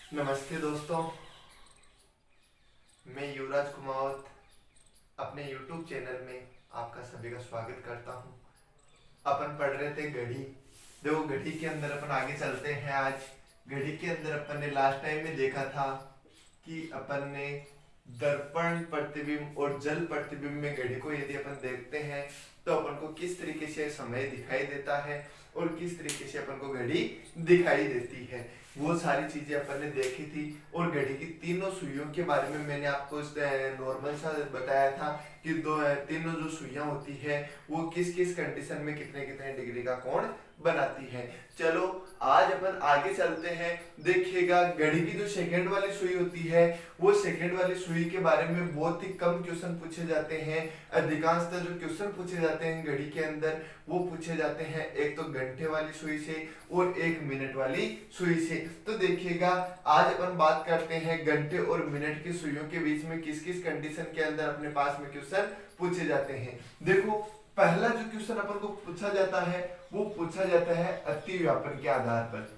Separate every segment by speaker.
Speaker 1: नमस्ते दोस्तों, मैं युवराज कुमावत अपने YouTube चैनल में आपका सभी का स्वागत करता हूं। अपन पढ़ रहे थे घड़ी। देखो घड़ी के अंदर अपन आगे चलते हैं। आज घड़ी के अंदर अपन ने लास्ट टाइम में देखा था कि अपन ने दर्पण प्रतिबिंब और जल प्रतिबिंब में घड़ी को यदि अपन देखते हैं तो अपन को किस तरीके से समय दिखाई देता है और किस तरीके से अपन को घड़ी दिखाई देती है, वो सारी चीजें अपन ने देखी थी। और घड़ी की तीनों सुइयों के बारे में मैंने आपको नॉर्मल सा बताया था कि तीनों जो सुइयां होती है वो किस किस कंडीशन में कितने कितने डिग्री का कोण बनाती है। चलो आज अपन आगे चलते हैं। देखिएगा घड़ी की जो सेकंड वाली सुई होती है वो सेकंड वाली सुई के बारे में बहुत ही कम क्वेश्चन पूछे जाते हैं। अधिकांशतः जो क्वेश्चन पूछे जाते हैं घड़ी के अंदर वो पूछे जाते हैं एक तो घंटे वाली सुई से और एक मिनट वाली सुई से। तो देखिएगा आज अपन बात करते हैं घंटे और मिनट की सुइयों के बीच में किस किस कंडीशन के अंदर अपने पास में क्वेश्चन पूछे जाते हैं। देखो पहला जो क्वेश्चन अपन को पूछा जाता है वो पूछा जाता है अतिव्यापन के आधार पर।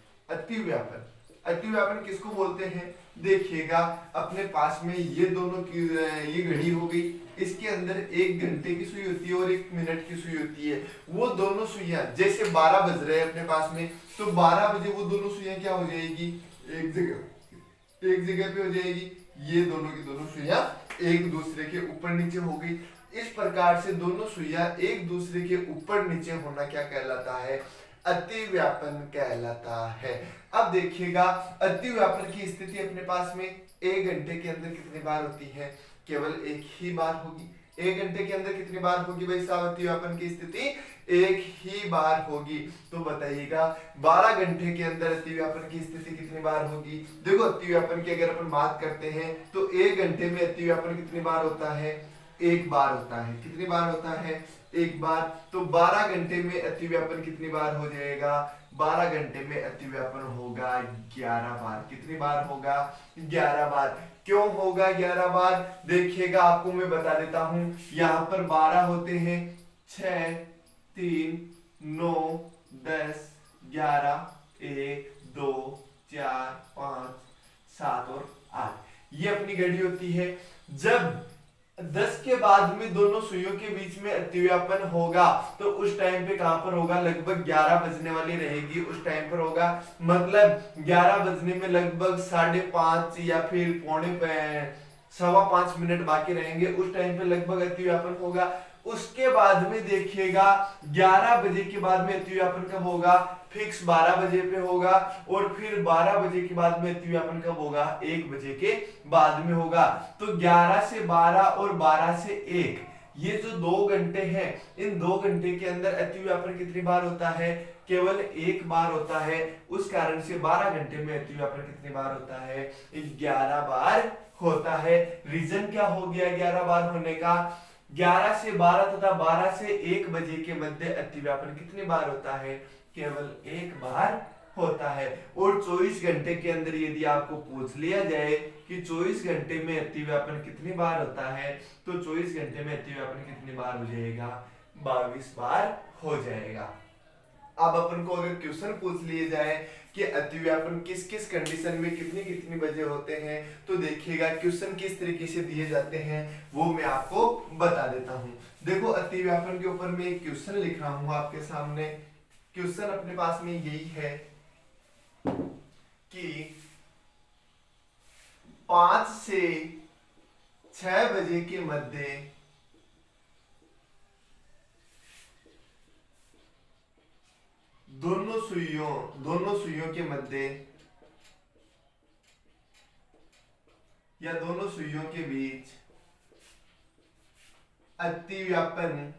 Speaker 1: अतिव्यापन किसको बोलते हैं? देखिएगा अपने पास में ये दोनों की ये घड़ी हो गई, इसके अंदर एक घंटे की सुई होती है और एक मिनट की सुई होती है। वो दोनों सुइयां जैसे 12 बज रहे हैं अपने पास में, तो 12 बजे वो दोनों सुइयां क्या हो जाएगी, एक जगह पे हो जाएगी। ये दोनों की दोनों सुइयां एक दूसरे के ऊपर नीचे हो गई। इस प्रकार से दोनों सुइयां एक दूसरे के ऊपर नीचे होना क्या कहलाता है? अतिव्यापन कहलाता है। अब देखिएगा अतिव्यापन की स्थिति अपने पास में एक घंटे के अंदर कितनी बार होती है? केवल एक ही बार होगी। एक घंटे के अंदर कितनी बार होगी भाई साहब अतिव्यापन की स्थिति? एक ही बार होगी। तो बताइएगा 12 घंटे के अंदर अतिव्यापन की स्थिति कितनी बार होगी? देखो अतिव्यापन की अगर अपन बात करते हैं तो एक घंटे में अतिव्यापन कितनी बार होता है? एक बार होता है। कितनी बार होता है? एक बार। तो 12 घंटे में अतिव्यापन कितनी बार हो जाएगा? 12 घंटे में अतिव्यापन होगा 11 बार। कितनी बार होगा? 11 बार। क्यों होगा 11 बार? देखिएगा आपको मैं बता देता हूं। यहां पर 12 होते हैं, 6, 3, 9, 10, 11, 1, 2, 4, 5, 7 और 8 ये अपनी घड़ी होती है। जब 10 के बाद में दोनों सुइयों के बीच में अतिव्यापन होगा तो उस टाइम पे कहां पर होगा? लगभग 11 बजने वाली रहेगी उस टाइम पर होगा। मतलब 11 बजने में लगभग 5:30 या फिर 5:15 बाकी रहेंगे, उस टाइम पे लगभग अतिव्यापन होगा। उसके बाद में देखिएगा 11 बजे के बाद में अतिव्यापन कब होगा? फिक्स 12 बजे पे होगा। और फिर 12 बजे के बाद में अतिव्यापन कब होगा? 1 बजे के बाद में होगा। तो 11 से 12 और 12 से 1 ये जो 2 घंटे हैं, इन 2 घंटे के अंदर अतिव्यापन कितनी बार होता है? केवल एक बार होता है। उस कारण से 12 घंटे में अतिव्यापन कितनी बार होता है? 11 बार होता है। रीजन क्या हो गया 11 बार होने का? 11 से 12 तथा 12 से 1 बजे के मध्य अतिव्यापन कितनी बार होता है? केवल एक बार होता है। और 24 घंटे के अंदर यदि आपको पूछ लिया जाए कि 24 घंटे में अतिव्यापन कितनी बार होता है, तो 24 घंटे में अतिव्यापन कितनी बार हो जाएगा? 22 बार हो जाएगा। अब अपन को अगर क्वेश्चन पूछ लिए जाए कि अतिव्यापन किस किस कंडीशन में कितनी कितनी बजे होते हैं, तो देखिएगा क्वेश्चन किस तरीके से दिए जाते हैं वो मैं आपको बता देता हूं। देखो अतिव्यापन के ऊपर मैं एक क्वेश्चन लिख रहा हूं आपके सामने। क्वेश्चन अपने पास में यही है कि 5 से 6 बजे के मध्य दोनों सुइयों के मध्य या दोनों सुइयों के बीच अतिव्यापन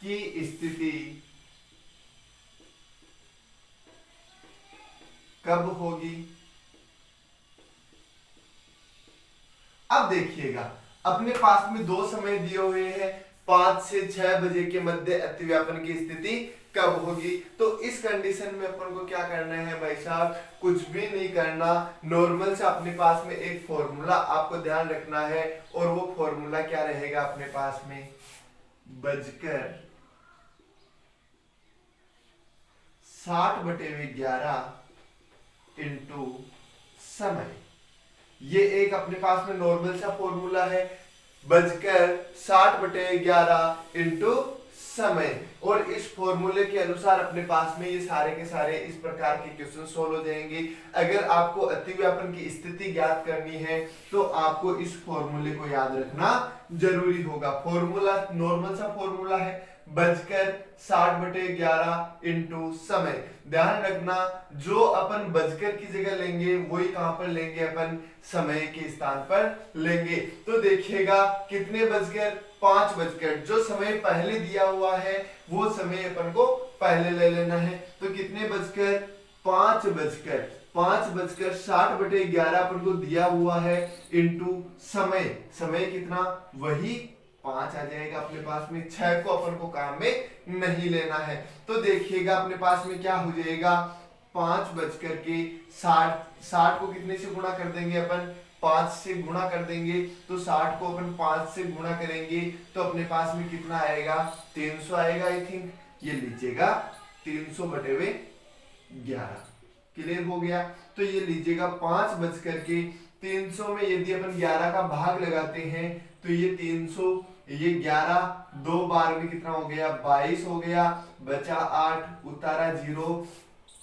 Speaker 1: की स्थिति कब होगी? अब देखिएगा अपने पास में दो समय दिए हुए हैं, 5 से 6 बजे के मध्य अतिव्यापन की स्थिति कब होगी। तो इस कंडीशन में अपन को क्या करना है भाई साहब, कुछ भी नहीं करना, नॉर्मल से अपने पास में एक फॉर्मूला आपको ध्यान रखना है, और वो फॉर्मूला क्या रहेगा अपने पास में, बजकर 60/11 इंटू समय। ये एक अपने पास में नॉर्मल सा फॉर्मूला है, बजकर 60/11 इंटू समय। और इस फॉर्मूले के अनुसार अपने पास में ये सारे के सारे इस प्रकार के क्वेश्चन सोल्व हो जाएंगे। अगर आपको अतिव्यापन की स्थिति ज्ञात करनी है तो आपको इस फॉर्मूले को याद रखना जरूरी होगा। फॉर्मूला नॉर्मल सा फॉर्मूला है, बजकर 60/11 इंटू समय। ध्यान रखना, जो अपन बजकर की जगह लेंगे वही कहां पर लेंगे, अपन समय के स्थान पर लेंगे। तो देखिएगा कितने बजकर, 5 बजकर, जो समय पहले दिया हुआ है वो समय अपन को पहले ले लेना है। तो कितने बजकर, 5 बजकर, 5:60/11 अपन को दिया हुआ है, इंटू समय, समय कितना, वही 5 आ जाएगा अपने पास में। 6 को अपन को काम में नहीं लेना है। तो देखिएगा अपने पास में क्या हो जाएगा, 5:60, 60 को कितने से गुणा कर देंगे अपन, 5 से गुणा कर देंगे। तो 60 को अपन 5 से गुणा करेंगे तो अपने पास में कितना आएगा, 300 आएगा आई थिंक। ये लीजिएगा 300/11, क्लियर हो गया। तो ये लीजिएगा 5:300 में यदि अपन 11 का भाग लगाते हैं तो ये 300, ये 11 दो बार में कितना हो गया, 22 हो गया, बचा 8, उतारा 0,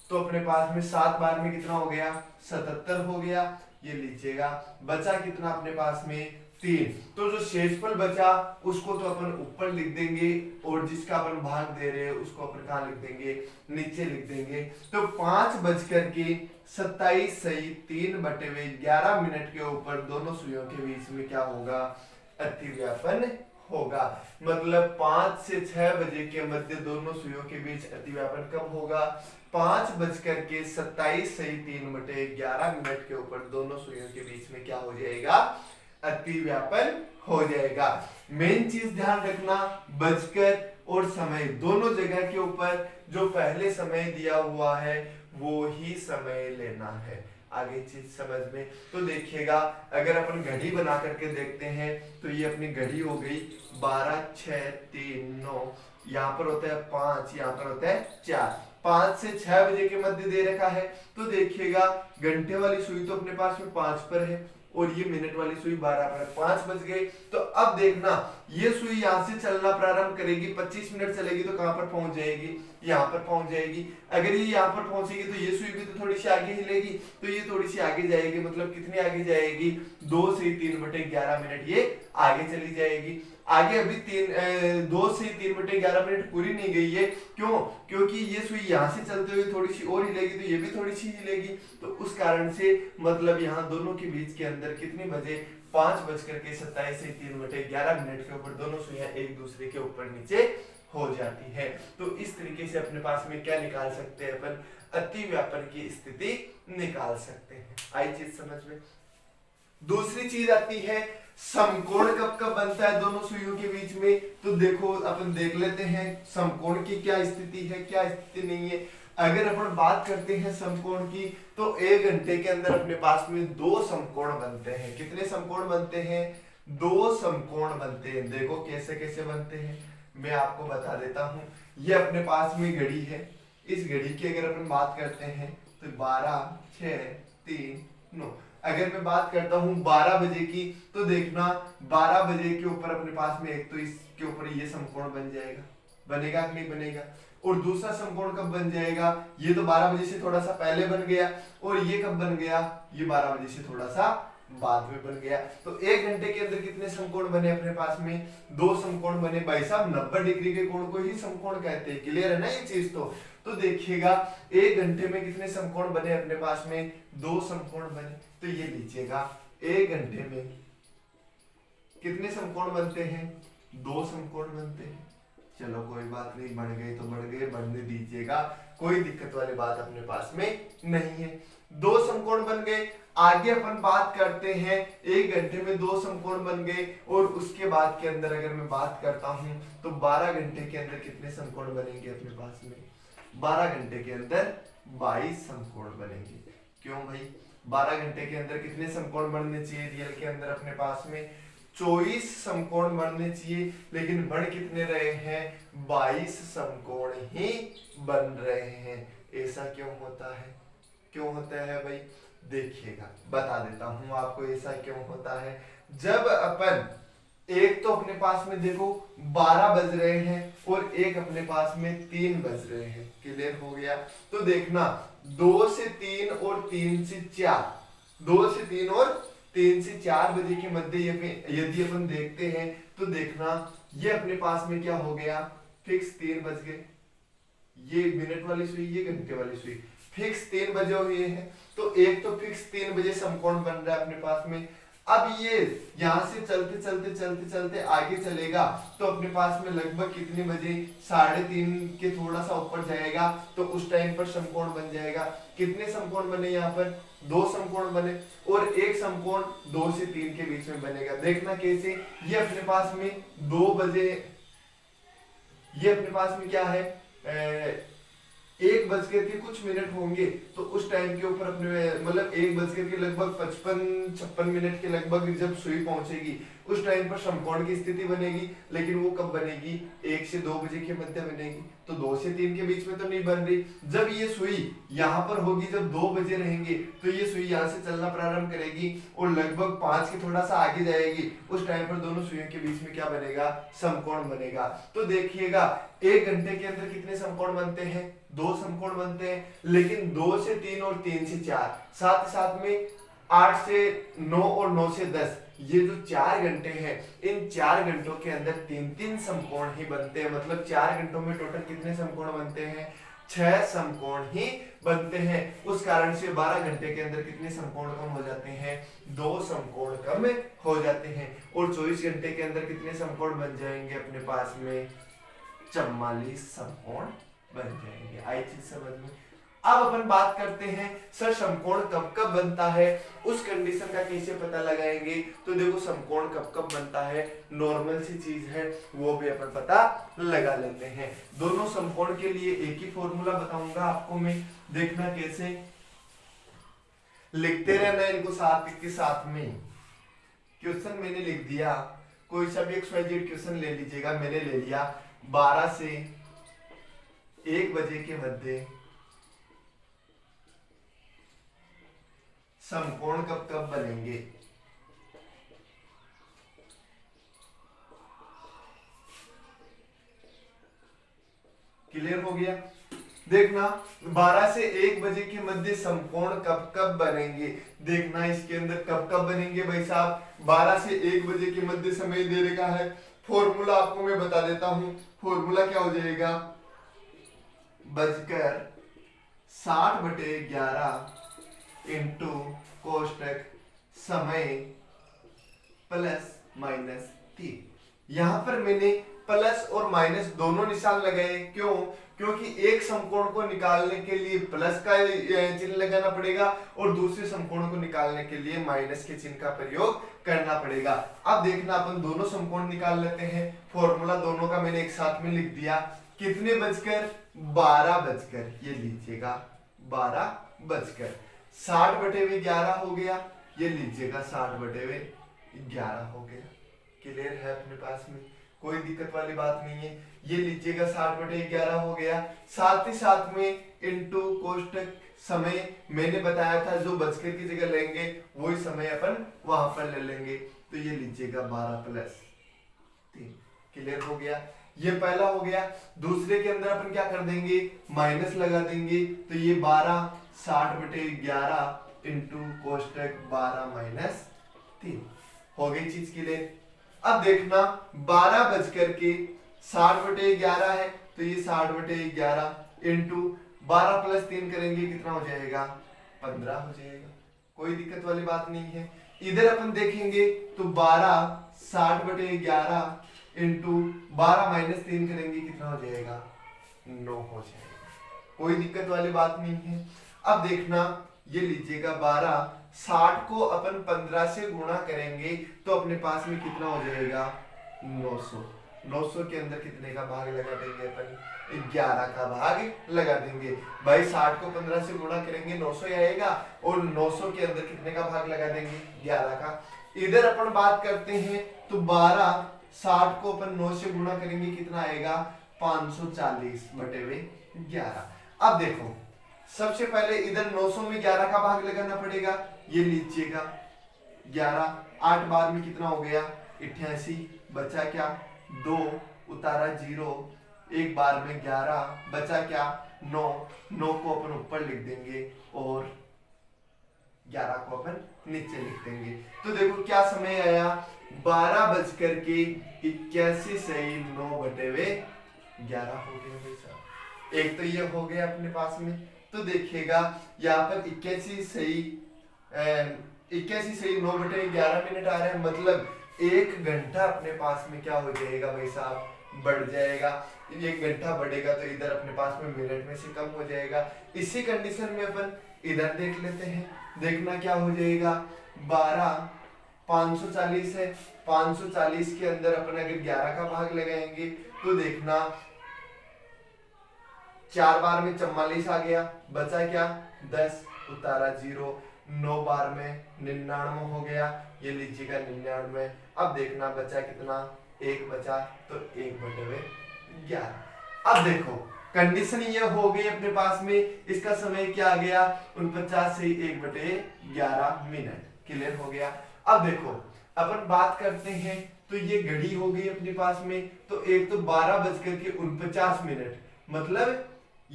Speaker 1: तो अपने पास में 7 बार में कितना हो गया, 77 हो गया। ये लीजिएगा बचा कितना अपने पास में, 3। तो जो शेषफल बचा उसको तो अपन ऊपर लिख देंगे, और जिसका अपन भाग दे रहे हैं उसको अपन कहाँ लिख देंगे, नीचे लिख देंगे। तो 5:27 सही 3/11 के ऊपर दोनों सुइयों के बीच में क्या होगा, अतिव्यापन होगा। मतलब 5 से 6 बजे के मध्य दोनों सुइयों के बीच अतिव्यापन कब होगा, 5:27 सही 3/11 के ऊपर दोनों सुइयों के बीच में क्या हो जाएगा, अतिव्यापन हो जाएगा। मेन चीज ध्यान रखना, बजकर और समय दोनों जगह के ऊपर जो पहले समय दिया हुआ है वो ही समय लेना है। आगे चीज समझ में, तो देखिएगा अगर अपन घड़ी बना करके देखते हैं तो ये अपनी घड़ी हो गई 12, 6, 3, 9, यहाँ पर होता है 5, यहाँ पर होता है 4। 5 से 6 बजे के मध्य दे रखा है। तो देखिएगा घंटे वाली सुई तो अपने पास में 5 पर है, और ये मिनट वाली सुई 12 पर। 5 बज गए, तो अब देखना ये सुई यहाँ से चलना प्रारंभ करेगी, 25 मिनट चलेगी तो कहां पर पहुंच जाएगी, यहाँ पर पहुंच जाएगी। अगर ये यहाँ पर पहुंचेगी तो ये सुई भी तो थोड़ी सी आगे हिलेगी, तो ये थोड़ी सी आगे जाएगी, मतलब कितनी आगे जाएगी, 2 से 3/11 ये आगे चली जाएगी। आगे अभी 2 से 3/11 पूरी नहीं गई है, क्यों, क्योंकि ये सुई यहाँ से चलते हुए थोड़ी सी और हिलेगी तो ये भी थोड़ी सी हिलेगी। तो उस कारण से मतलब यहाँ दोनों के बीच के अंदर कितने बजे, 5:27 से 3/11 के ऊपर दोनों सुइयां एक दूसरे के ऊपर नीचे हो जाती है। तो इस तरीके से अपने पास में क्या निकाल सकते हैं अपन, अतिव्यापन की स्थिति निकाल सकते हैं। आई चीज समझ में। दूसरी चीज आती है समकोण कब कब बनता है दोनों सुइयों के बीच में। तो देखो अपन देख लेते हैं समकोण की क्या स्थिति है, क्या स्थिति नहीं है। अगर अपन बात करते हैं समकोण की तो 1 घंटे के अंदर अपने पास में 2 समकोण बनते हैं। कितने समकोण बनते हैं, 2 समकोण बनते हैं। देखो कैसे कैसे बनते हैं, मैं आपको बता देता हूं। ये अपने पास में घड़ी है, इस घड़ी की अगर अपन बात करते हैं तो 12, 6, 3, 9। अगर मैं बात करता हूं 12 बजे की, तो देखना 12 बजे के ऊपर अपने पास में एक तो इसके ऊपर ये समकोण बन जाएगा, बनेगा कि नहीं बनेगा। और दूसरा समकोण कब बन जाएगा, ये तो 12 बजे से थोड़ा सा पहले बन गया, और ये कब बन गया, ये 12 बजे से थोड़ा सा बाद में बन गया। तो 1 घंटे के अंदर कितने समकोण बने अपने पास में, 2 समकोण बने। भाई साहब 90 डिग्री के कोण को ही समकोण कहते हैं, क्लियर है ना ये चीज। तो देखिएगा 1 घंटे में कितने समकोण बने अपने पास में, 2 समकोण बने। तो ये लीजिएगा 1 घंटे में कितने समकोण बनते हैं, 2 समकोण बनते हैं। चलो कोई बात नहीं, बढ़ गए तो बढ़ गए, बढ़ने दीजिएगा, कोई दिक्कत वाली बात अपने पास में नहीं है। 2 समकोण बन गए। आगे अपन बात करते हैं, 1 घंटे में 2 समकोण बन गए, और उसके बाद के अंदर अगर मैं बात करता हूं तो 12 घंटे के अंदर कितने समकोण बनेंगे अपने पास में? 12 घंटे के अंदर 22 समकोण बनेंगे। क्यों भाई? 12 घंटे के अंदर कितने समकोण बनने चाहिए रियल के अंदर अपने पास में? 24 समकोण बनने चाहिए, लेकिन बन कितने रहे हैं? 22 समकोण ही बन रहे हैं। ऐसा क्यों होता है? क्यों होता है भाई? देखिएगा, बता देता हूं आपको ऐसा क्यों होता है। जब अपन एक तो अपने पास में देखो 12 बज रहे हैं, और एक अपने पास में 3 बज रहे हैं। क्लियर हो गया? तो देखना 2 से 3 और 3 से 4, 2 से 3 और 3 से 4 बजे के मध्य यदि अपन देखते हैं तो देखना ये अपने पास में क्या हो गया? फिक्स 3 बज गए। ये मिनट वाली सुई, ये घंटे वाली सुई, फिक्स 3 बजे हुए हैं। तो एक तो फिक्स 3 बजे समकोण बन रहा है अपने पास में। अब ये यहां से चलते चलते चलते चलते आगे चलेगा तो अपने पास में लगभग कितने बजे? 3:30 के थोड़ा सा ऊपर जाएगा, तो उस टाइम पर समकोण बन जाएगा। कितने समकोण बने यहाँ पर? 2 समकोण बने, और एक समकोण 2 से 3 के बीच में बनेगा। देखना कैसे? ये अपने पास में 2 बजे, ये अपने पास में क्या है? 1 बज के कुछ मिनट होंगे, तो उस टाइम के ऊपर अपने मतलब 1 बज के लगभग 55-56 मिनट के लगभग जब सुई पहुंचेगी उस टाइम पर समकोण की स्थिति बनेगी। लेकिन वो कब बनेगी? 1 से 2 बजे के मध्य बनेगी। तो 2 से 3 के बीच में तो नहीं बन रही। जब ये सुई यहाँ पर होगी, जब 2 बजे रहेंगे, तो ये सुई यहाँ से चलना प्रारंभ करेगी और लगभग 5 के थोड़ा सा आगे जाएगी। उस टाइम पर दोनों सुइयों के बीच में क्या बनेगा? समकोण बनेगा। तो देखिएगा 1 घंटे के अंदर कितने समकोण बनते हैं? 2 समकोण बनते हैं। लेकिन 2 से 3 और 3 से 4, साथ ही साथ में 8 से 9 और 9 से 10, ये जो 4 घंटे हैं, इन 4 घंटों के अंदर 3-3 समकोण ही बनते हैं। मतलब 4 घंटों में टोटल कितने समकोण बनते हैं? 6 समकोण ही बनते हैं। उस कारण से 12 घंटे के अंदर कितने समकोण कम हो जाते हैं? 2 समकोण कम हो जाते हैं। और 24 घंटे के अंदर कितने समकोण बन जाएंगे अपने पास में? 44 समकोण बन जाएंगे। आई चीज समझ में? अब अपन बात करते हैं सर समकोण कब कब बनता है, उस कंडीशन का कैसे पता लगाएंगे। तो देखो समकोण कब कब बनता है, नॉर्मल सी चीज है, वो भी अपन पता लगा लेते हैं। दोनों समकोण के लिए एक ही फॉर्मूला बताऊंगा आपको मैं, देखना कैसे। लिखते रहना इनको साथ के साथ में। क्वेश्चन मैंने लिख दिया, कोई सा भी XYZ क्वेश्चन ले लीजिएगा। मैंने ले लिया 12 से 1 बजे के मध्य समकोण कब कब बनेंगे। क्लियर हो गया? देखना 12 से 1 बजे के मध्य समकोण कब कब बनेंगे। देखना इसके अंदर कब कब बनेंगे भाई साहब। 12 से 1 बजे के मध्य समय दे रखा है। फॉर्मूला आपको मैं बता देता हूं। फॉर्मूला क्या हो जाएगा? बजकर 60/11 इंटू कोष्टक समय प्लस माइनस 3। यहां पर मैंने प्लस और माइनस दोनों निशान लगाए। क्यों? क्योंकि एक समकोण को निकालने के लिए प्लस का चिन्ह लगाना पड़ेगा और दूसरे समकोण को निकालने के लिए माइनस के चिन्ह का प्रयोग करना पड़ेगा। अब देखना अपन दोनों समकोण निकाल लेते हैं। फॉर्मूला दोनों का मैंने एक साथ में लिख दिया। कितने बजकर? 12 बजकर। ये लीजिएगा 12 बजकर। 60/11 हो गया। ये लीजिएगा 60/11 हो गया। क्लियर है अपने पास में? कोई दिक्कत वाली बात नहीं है। ये लीजिएगा 60/11 हो गया। साथ ही साथ में इंटू कोष्टक समय मैंने बताया था जो बजकर की जगह लेंगे वही समय अपन वहां पर ले लेंगे। तो ये लीजिएगा 12 + 3। क्लियर हो गया? ये पहला हो गया। दूसरे के अंदर अपन क्या कर देंगे? माइनस लगा देंगे। तो ये 12 60/11 इंटू कोष्टक 12 - 3 हो गई चीज क्लियर। अब देखना 12 बजकर के 60/11 है, तो ये 60/11 इंटू 12 + 3 करेंगे कितना हो जाएगा? 15 हो जाएगा। कोई दिक्कत वाली बात नहीं है। इधर अपन देखेंगे तो 12 60/11 इंटू 12 - 3 करेंगे कितना हो जाएगा? 9 हो जाएगा। कोई दिक्कत वाली बात नहीं है। अब देखना ये लीजिएगा 12 60 को अपन 15 से गुणा करेंगे तो अपने पास में कितना हो जाएगा 900। 900 के अंदर कितने का भाग लगा देंगे अपन 11 का भाग लगा देंगे। भाई 60 को 15 से गुणा करेंगे 900 ही आएगा और 900 के अंदर कितने का भाग लगा देंगे 11 का। इधर अपन बात करते हैं तो 12 60 को अपन 9 से गुणा करेंगे कितना आएगा 540 बटे हुए 11। अब देखो सबसे पहले इधर 900 में 11 का भाग लगाना पड़ेगा, ये लीजिएगा 11 8 बार में कितना हो गया 88, बचा क्या 2 उतारा 0, एक बार में 11 बचा क्या 9, 9 को अपन ऊपर लिख देंगे और 11 को अपन नीचे लिख देंगे। तो देखो क्या समय आया 12:81 सही 9 बटे हुए 11 हो गया भाई साहब। एक तो ये हो गया अपने पास में। तो देखिएगा यहाँ पर 81 सही 9 बटे 11 मिनट आ रहा है, मतलब 1 घंटा अपने पास में क्या हो जाएगा भाई साहब बढ़ जाएगा। 1 घंटा बढ़ेगा तो इधर अपने पास में मिनट में से कम हो जाएगा। इसी कंडीशन में अपन इधर देख लेते हैं, देखना क्या हो जाएगा 12 540 है, 540 के अंदर अपन अगर 11 का भाग लगाएंगे तो देखना 4 बार में 44 आ गया, बचा क्या 10 उतारा 0, 9 बार में 99 हो गया, ये लीजिएगा 99। अब देखना बचा कितना 1 बचा तो 1 बटे हुए 11। अब देखो कंडीशन ये हो गई अपने पास में, इसका समय क्या आ गया 49 से 1 बटे 11 मिनट। क्लियर हो गया। अब देखो अपन बात करते हैं तो ये घड़ी हो गई अपने पास में, तो एक तो 12:49 मतलब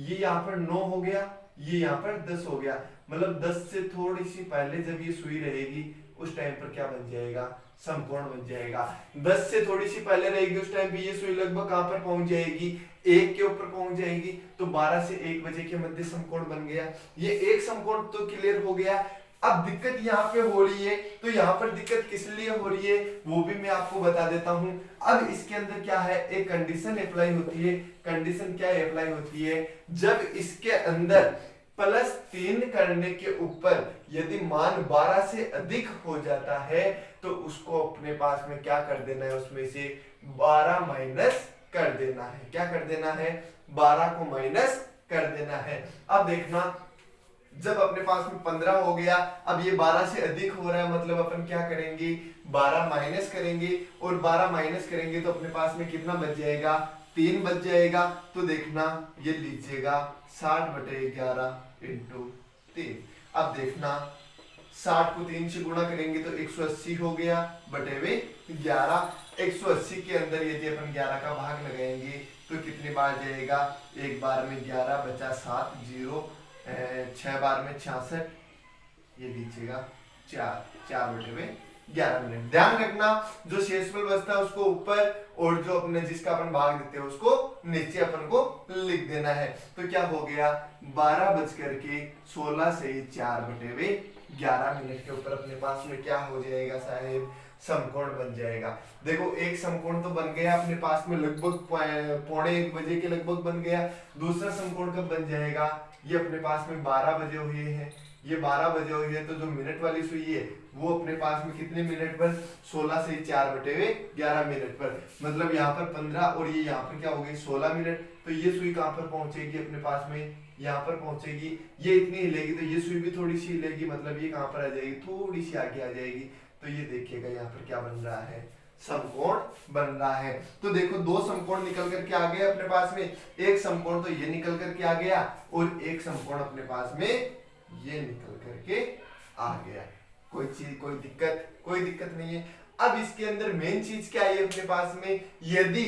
Speaker 1: ये यहाँ पर 9 हो गया, ये यहाँ पर 10 हो गया, मतलब 10 से थोड़ी सी पहले जब ये सुई रहेगी उस टाइम पर क्या बन जाएगा समकोण बन जाएगा। 10 से थोड़ी सी पहले रहेगी उस टाइम पे ये सुई लगभग कहां पर पहुंच जाएगी 1 के ऊपर पहुंच जाएगी, तो 12 से 1 बजे के मध्य समकोण बन गया। ये एक समकोण तो क्लियर हो गया। अब दिक्कत यहाँ पे हो रही है, तो यहाँ पर दिक्कत किस लिए हो रही है वो भी मैं आपको बता देता हूँ। अब इसके अंदर क्या है एक कंडीशन अप्लाई होती है। कंडीशन क्या अप्लाई होती है, जब इसके अंदर +3 करने के ऊपर यदि मान 12 से अधिक हो जाता है तो उसको अपने पास में क्या कर देना है, उसमें से 12 माइनस कर देना है। क्या कर देना है 12 को माइनस कर देना है। अब देखना जब अपने पास में 15 हो गया, अब ये 12 से अधिक हो रहा है, मतलब अपन क्या करेंगे 12 माइनस करेंगे, और 12 माइनस करेंगे तो अपने पास में कितना बच जाएगा 3 बच जाएगा। तो देखना ये लीजिएगा 60 बटे 11 इंटू 3। अब देखना 60 को 3 से गुणा करेंगे तो 180 हो गया बटे हुए 11। 180 के अंदर यदि अपन 11 का भाग लगाएंगे तो कितनी बार जाएगा, एक बार में 11 बचा 7 0, 6 बार में 66, ये लीजिएगा 4 बटे हुए 11 मिनट। ध्यान रखना जो शेषफल बचता है उसको ऊपर और जो अपने जिसका अपन भाग देते हैं उसको नीचे अपन को लिख देना है। तो क्या हो गया 12:16 से 4 बटे हुए 11 मिनट के ऊपर अपने पास में क्या हो जाएगा साहेब समकोण बन जाएगा। देखो एक समकोण तो बन गया अपने पास में लगभग 1:45 बजे के लगभग बन गया। दूसरा समकोण कब बन जाएगा, ये अपने पास में 12 बजे हुए हैं, ये 12 बजे हुई है, तो जो मिनट वाली सुई है वो अपने पास में कितने मिनट पर 16 से 4 बटे हुए 11 मिनट पर, मतलब यहाँ पर 15 और ये यहाँ पर क्या हो गई 16 मिनट। तो ये सुई कहाँ पर पहुंचेगी अपने पास में यहाँ पर पहुंचेगी, ये इतनी हिलेगी तो ये सुई भी थोड़ी सी हिलेगी, मतलब ये कहाँ पर आ जाएगी थोड़ी सी आगे आ जाएगी। तो ये देखिएगा यहाँ पर क्या बन रहा है समकोण बन रहा है। तो देखो दो समकोण निकल करके आ गए अपने पास में, एक समकोण तो ये निकल करके आ गया और एक समकोण अपने पास में ये निकल करके आ गया। कोई दिक्कत नहीं है। अब इसके अंदर मेन चीज क्या है अपने पास में, यदि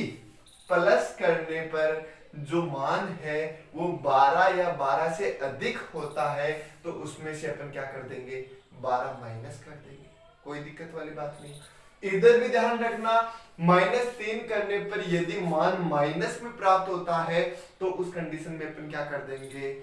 Speaker 1: प्लस करने पर जो मान है वो 12 या 12 से अधिक होता है तो उसमें से अपन क्या कर देंगे 12 माइनस कर देंगे। कोई दिक्कत वाली बात नहीं। इधर भी ध्यान रखना -3 करने पर यदि मान माइनस में प्राप्त होता है तो उस कंडीशन में अपन क्या कर देंगे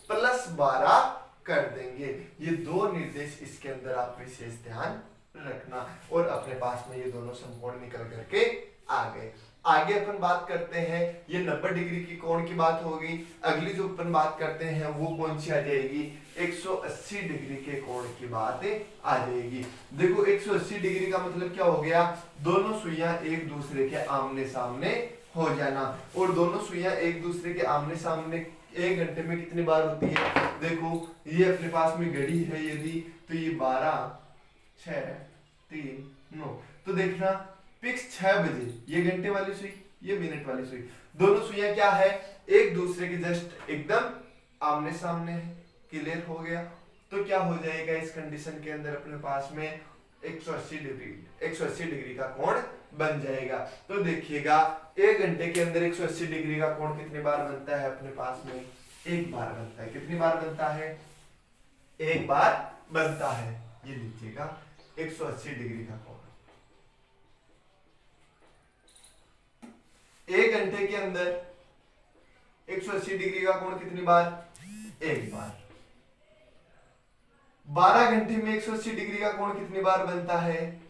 Speaker 1: +12 कर देंगे। ये दो निर्देश इसके अंदर आप विशेष ध्यान रखना और अपने पास में ये दोनों समकोण निकल करके आ गए। आगे अपन बात करते हैं, ये 90 डिग्री की कोण की बात होगी। अगली जो अपन बात करते हैं वो कौन सी आ जाएगी, 180 डिग्री के कोण की बात आ जाएगी। देखो 180 डिग्री का मतलब क्या हो गया, दोनों सुइयां एक दूसरे के आमने सामने हो जाना। और दोनों सुइयां एक दूसरे के आमने सामने 1 घंटे में कितनी बार होती है, देखो ये अपने पास में घड़ी है यदि, तो ये 12 6 3 9, तो देखना फिक्स 6 बजे ये घंटे वाली सुई, ये मिनट वाली सुई, दोनों सुइयां क्या है, एक दूसरे के जस्ट एकदम आमने सामने है। क्लियर हो गया। तो क्या हो जाएगा इस कंडीशन के अंदर अपने पास में 180 डिग्री का कोण बन जाएगा। तो देखिएगा 1 घंटे के अंदर 180 डिग्री का कोण कितनी बार बनता है अपने पास में, एक बार बनता है। कितनी बार बनता है, एक बार बनता है। ये लीजिएगा 180 डिग्री का कोण 1 घंटे के अंदर 180 डिग्री का कोण कितनी बार, एक बार। 12 घंटे में 180 डिग्री का कोण कितनी बार बनता है,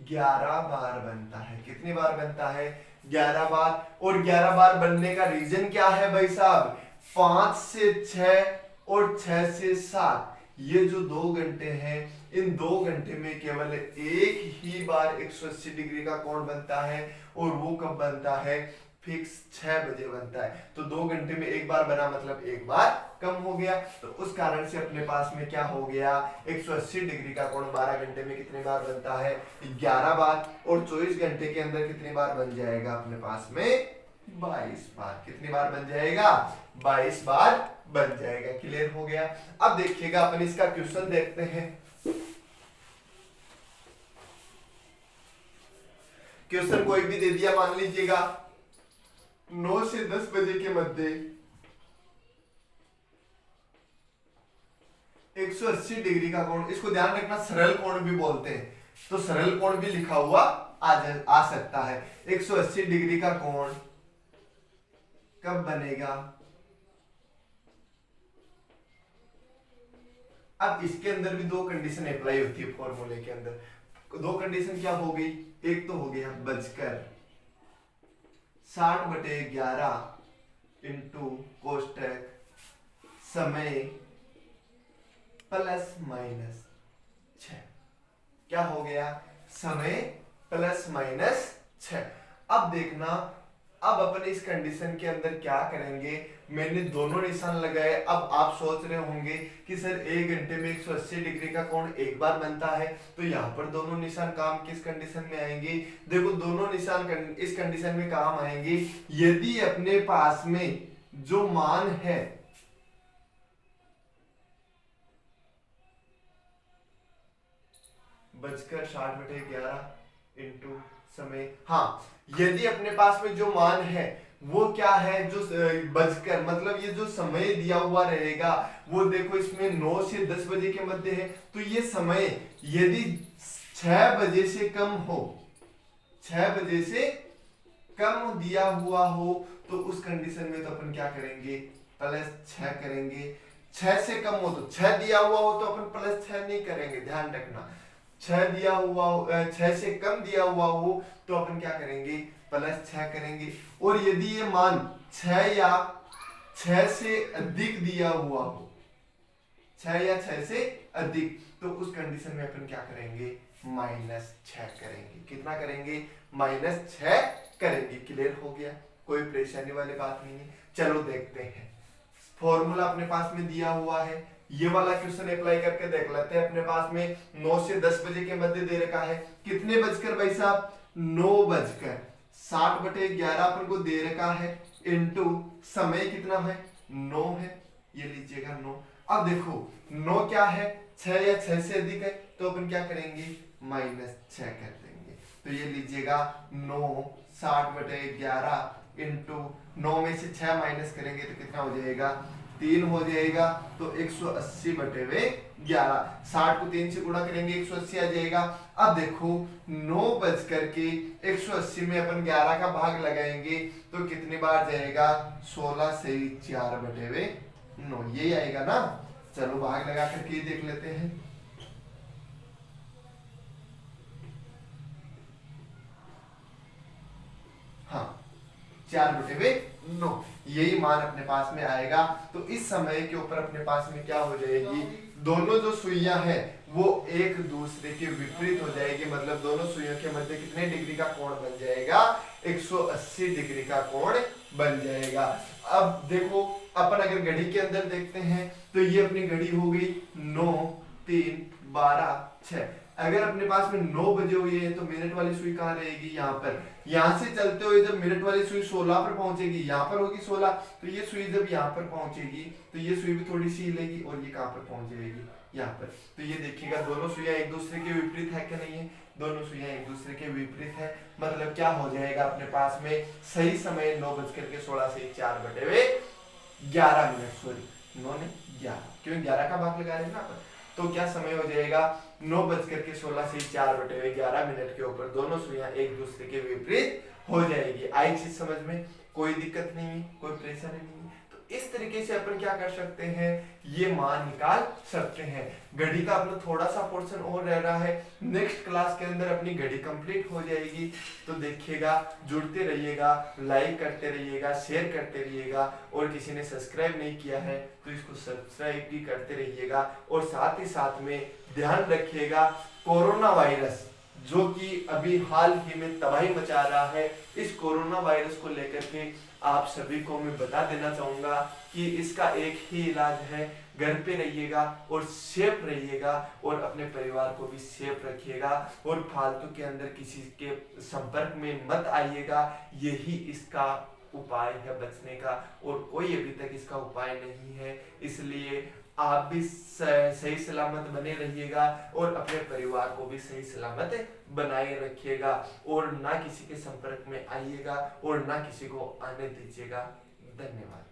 Speaker 1: 11 बार बनता है। कितनी बार बनता है, 11 बार। और 11 बार बनने का रीजन क्या है भाई साहब, 5 से 6 और 6 से 7, ये जो 2 घंटे हैं, इन 2 घंटे में केवल एक ही बार 180 डिग्री का कोण बनता है। और वो कब बनता है, फिक्स 6 बजे बनता है। तो 2 घंटे में एक बार बना मतलब एक बार कम हो गया। तो उस कारण से अपने पास में क्या हो गया, 180 डिग्री का कोण 12 घंटे में कितनी बार बनता है, 11 बार। और 24 घंटे के अंदर कितनी बार बन जाएगा अपने पास में, 22 बार। कितनी बार बन जाएगा, 22 बार बन जाएगा। क्लियर हो गया। अब देखिएगा अपन इसका क्वेश्चन देखते हैं। क्वेश्चन कोई भी दे दिया, मान लीजिएगा 9 से 10 बजे के मध्य 180 डिग्री का कोण, इसको ध्यान रखना सरल कोण भी बोलते हैं, तो सरल कोण भी लिखा हुआ आ सकता है। 180 डिग्री का कोण कब बनेगा, अब इसके अंदर भी 2 कंडीशन अप्लाई होती है फॉर्मूले के अंदर। 2 कंडीशन क्या हो गई, एक तो हो गया बजकर 60/11 इंटू कोष्टक समय प्लस माइनस 6। क्या हो गया, समय प्लस माइनस 6। अब देखना, अब अपन इस कंडीशन के अंदर क्या करेंगे, मैंने दोनों निशान लगाए। अब आप सोच रहे होंगे कि सर 1 घंटे में 180 डिग्री का कोण एक बार बनता है, तो यहाँ पर दोनों निशान काम किस कंडीशन में आएंगे, देखो दोनों निशान इस कंडीशन में काम आएंगे यदि अपने पास में जो मान है बजकर 60/11 इंटू समय, हाँ यदि अपने पास में जो मान है वो क्या है, जो बजकर मतलब ये जो समय दिया हुआ रहेगा वो देखो इसमें 9 से 10 बजे के मध्य है, तो ये समय यदि 6 बजे से कम हो, 6 बजे से कम दिया हुआ हो, तो उस कंडीशन में तो अपन क्या करेंगे, +6 करेंगे। 6 से कम हो तो 6 दिया हुआ हो तो अपन +6 नहीं करेंगे, ध्यान रखना। 6 दिया हुआ हो, 6 से कम दिया हुआ हो तो अपन क्या करेंगे, +6 करेंगे। और यदि ये मान 6 या 6 से अधिक दिया हुआ हो, 6 या 6 से अधिक, तो उस कंडीशन में अपन क्या करेंगे, -6 करेंगे। कितना करेंगे, -6 करेंगे। क्लियर हो गया, कोई परेशानी वाली बात नहीं है। चलो देखते हैं, फॉर्मूला अपने पास में दिया हुआ है, ये वाला क्वेश्चन अप्लाई करके देख लेते हैं। अपने पास में 9 से 10 बजे के मध्य दे रखा है, कितने बजकर भाई साहब, 9 बजकर 60/11 अपन को दे रखा है, इंटू समय कितना है, 9 है, ये लीजिएगा 9। अब देखो 9 क्या है, 6 या 6 से अधिक है, तो अपन क्या करेंगे, -6 कर देंगे। तो ये लीजिएगा 9 60/11 इंटू 9 में से 6 माइनस करेंगे तो कितना हो जाएगा, 3 हो जाएगा। तो 180/11, 60 को 3 से गुणा करेंगे 180 आ जाएगा। अब देखो 9 बजकर के 180 में अपन 11 का भाग लगाएंगे तो कितनी बार जाएगा, 16 से 4/9, यही आएगा ना। चलो भाग लगा करके देख लेते हैं। 4/9 यही मान अपने पास में आएगा। तो इस समय के ऊपर अपने पास में क्या हो जाएगी, दोनों जो सुइयां हैं वो एक दूसरे के विपरीत हो जाएगी, मतलब दोनों सुइयों के मध्य कितने डिग्री का कोण बन जाएगा, 180 डिग्री का कोण बन जाएगा। अब देखो अपन अगर घड़ी के अंदर देखते हैं तो ये अपनी घड़ी हो गई 9, 3, 12, 6। अगर अपने पास में 9 बजे हुई है तो मिनट वाली सुई कहाँ रहेगी, यहाँ पर। यहाँ से चलते हुए जब मिनट वाली सुई 16 पर पहुंचेगी, यहाँ पर होगी 16, तो ये सुई जब यहाँ पर पहुंचेगी तो ये सुई भी थोड़ी सी हिलेगी और ये कहाँ पर पहुंच जाएगी, यहाँ पर। तो ये देखिएगा दोनों सुइयां एक दूसरे के विपरीत है कि नहीं है, दोनों सुइयां एक दूसरे के विपरीत है। मतलब क्या हो जाएगा अपने पास में सही समय 9:16 से 4/11, सॉरी 9 ने 11, क्यों 11 का भाग लगा रहे हैं ना अपन। तो क्या समय हो जाएगा 9:16 से 4/11 के ऊपर दोनों सुइयां एक दूसरे के विपरीत हो जाएगी। आई चीज समझ में, कोई दिक्कत नहीं है, कोई परेशानी नहीं है। तो इस तरीके से अपन क्या कर सकते हैं, ये मान निकाल सकते हैं। घड़ी का अपना थोड़ा सा पोर्शन और रह रहा है, नेक्स्ट क्लास के अंदर अपनी घड़ी कंप्लीट हो जाएगी। तो देखिएगा, जुड़ते रहिएगा, लाइक करते रहिएगा, शेयर करते रहिएगा, और किसी ने सब्सक्राइब नहीं किया है तो इसको सब्सक्राइब भी करते रहिएगा। और साथ ही साथ में ध्यान रखिएगा, कोरोना वायरस जो कि अभी हाल ही में तबाही मचा रहा है, इस कोरोना वायरस को लेकर के आप सभी को मैं बता देना चाहूंगा कि इसका एक ही इलाज है, घर पे रहिएगा और सेफ रहिएगा और अपने परिवार को भी सेफ रखिएगा और फालतू के अंदर किसी के संपर्क में मत आइएगा। यही इसका उपाय है बचने का, और कोई अभी तक इसका उपाय नहीं है। इसलिए आप भी सही सलामत बने रहिएगा और अपने परिवार को भी सही सलामत बनाए रखिएगा, और ना किसी के संपर्क में आइएगा और ना किसी को आने दीजिएगा। धन्यवाद।